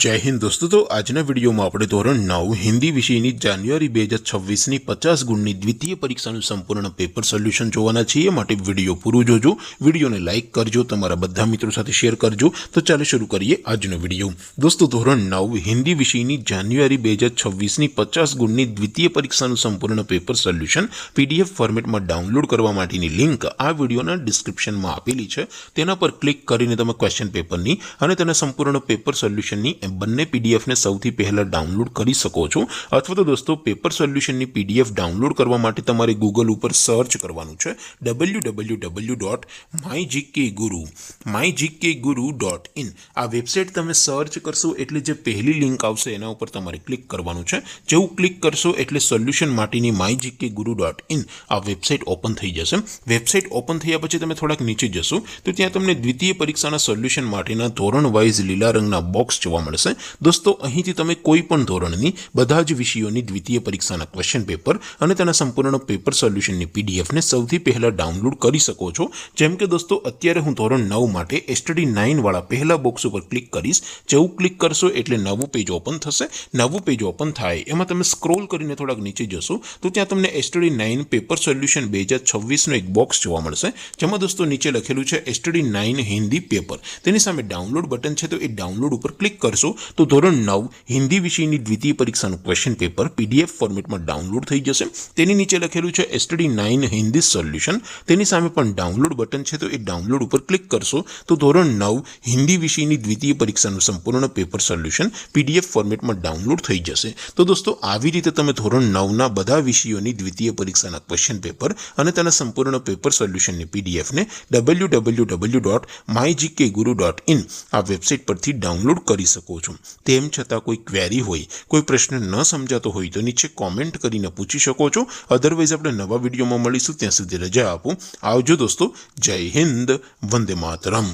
जय हिंद दोस्तों। तो आजना वीडियो में આપણે ધોરણ 9 હિન્દી વિષયની જાન્યુઆરી 2026 ની 50 ગુણની દ્વિતીય પરીક્ષાનું સંપૂર્ણ પેપર સોલ્યુશન જોવાના છીએ। માટે વિડિયો પૂરો જોજો, વિડિયોને લાઈક કરજો, તમારા બધા મિત્રો સાથે શેર કરજો। તો ચાલો શરૂ કરીએ આજનો વિડિયો। દોસ્તો ધોરણ 9 હિન્દી વિષયની જાન્યુઆરી 2026 ની 50 ગુણની દ્વિતીય પરીક્ષાનું સંપૂર્ણ પેપર સોલ્યુશન પીડીએફ ફોર્મેટમાં ડાઉનલોડ કરવા માટેની લિંક આ વિડિયોના ડિસ્ક્રિપ્શનમાં આપેલી છે। તેના પર ક્લિક કરીને તમે ક્વેશ્ચન પેપરની અને તેના સંપૂર્ણ પેપર સોલ્યુશનની બંને પીડીએફ ને સૌથી પહેલા ડાઉનલોડ કરી શકો છો। અથવા તો દોસ્તો પેપર સોલ્યુશનની પીડીએફ ડાઉનલોડ કરવા માટે તમારે ગૂગલ ઉપર સર્ચ કરવાનું છે www.mygkguru.in। આ વેબસાઇટ તમે સર્ચ કરશો એટલે જે પહેલી લિંક આવશે એના ઉપર તમારે ક્લિક કરવાનું છે। જેવું ક્લિક કરશો એટલે સોલ્યુશન માટેની mygkguru.in આ વેબસાઇટ ઓપન થઈ જશે। વેબસાઇટ ઓપન થયા પછી તમે થોડાક નીચે જશો તો ત્યાં તમને દ્વિતીય પરીક્ષાના સોલ્યુશન માટેના ધોરણ વાઇઝ લીલા રંગના બોક્સ જોવા મળશે। दोस्तों અહીંથી તમે કોઈ પણ ધોરણની બધા જ વિષયોની દ્વિતીય પરીક્ષાના ક્વેશ્ચન પેપર અને તેના સંપૂર્ણ પેપર સોલ્યુશનની પીડીએફ ને સૌથી પહેલા ડાઉનલોડ કરી શકો છો। જેમ કે દોસ્તો અત્યારે હું ધોરણ 9 માટે STD 9 વાળા પહેલા બોક્સ ઉપર ક્લિક કરીશ। જેવું ક્લિક કરશો એટલે નવું પેજ ઓપન થશે। નવું પેજ ઓપન થાય એમાં તમે સ્ક્રોલ કરીને થોડાક નીચે જશો તો ત્યાં તમને STD 9 પેપર સોલ્યુશન 2026 નો એક બોક્સ જોવા મળશે। જેમાં દોસ્તો નીચે લખેલું છે STD 9 હિન્દી પેપર। તેની સામે ડાઉનલોડ બટન છે તો એ ડાઉનલોડ ઉપર ક્લિક કરશો तो ધોરણ 9 હિન્દી વિષયની દ્વિતીય પરીક્ષાનું ક્વેશ્ચન પેપર પીડીએફ ફોર્મેટમાં ડાઉનલોડ થઈ જશે। તેની નીચે લખેલું છે STD 9 હિન્દી સોલ્યુશન। તેની સામે પણ ડાઉનલોડ બટન છે તો એ ડાઉનલોડ ઉપર ક્લિક કરશો તો ધોરણ 9 હિન્દી વિષયની દ્વિતીય પરીક્ષાનું સંપૂર્ણ પેપર સોલ્યુશન પીડીએફ ફોર્મેટમાં ડાઉનલોડ થઈ જશે। તો દોસ્તો આવી રીતે તમે ધોરણ 9 ના બધા વિષયોની દ્વિતીય પરીક્ષાના ક્વેશ્ચન પેપર અને તેના સંપૂર્ણ પેપર સોલ્યુશનની પીડીએફ ને www.mygkguru.in આ વેબસાઇટ પરથી ડાઉનલોડ કરી શકો છો। તેમ છતાં કોઈ ક્વેરી હોય, કોઈ પ્રશ્ન ન સમજાતો હોય તો નીચે કોમેન્ટ કરીને પૂછી શકો છો। અધરવાઇઝ આપણે નવા વિડીયોમાં મળીશું, ત્યાં સુધી રજા આપો। આવજો દોસ્તો। જય હિન્દ, વંદે માતરમ।